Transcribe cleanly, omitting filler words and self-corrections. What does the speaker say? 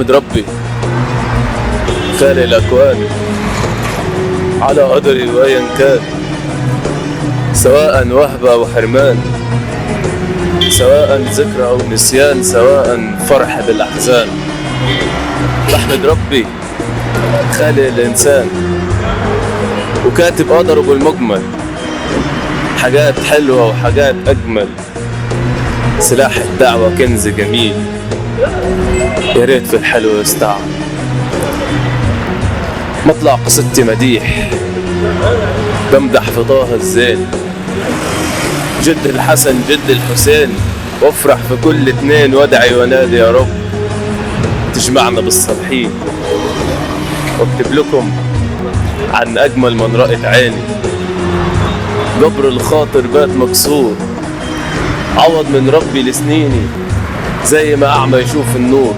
احمد ربي خالق الأكوان على قدري وأيا كان، سواء وهبة أو حرمان، سواء ذكرى أو نسيان، سواء فرح بالأحزان. بحمد ربي خالق الإنسان وكاتب قدره بالمجمل، حاجات حلوة وحاجات أجمل. سلاح الدعوة كنز جميل، يا ريت في الحلو يستعمل. مطلع قصتي مديح، بمدح في طه الزين، جد الحسن جد الحسين، وافرح في كل اتنين وادعي ونادي يا رب تجمعنا بالصالحين. واكتب لكم عن اجمل من رأت عيني، جبر الخاطر بات مكسور، عوض من ربي لسنيني زي ما اعمى يشوف النور.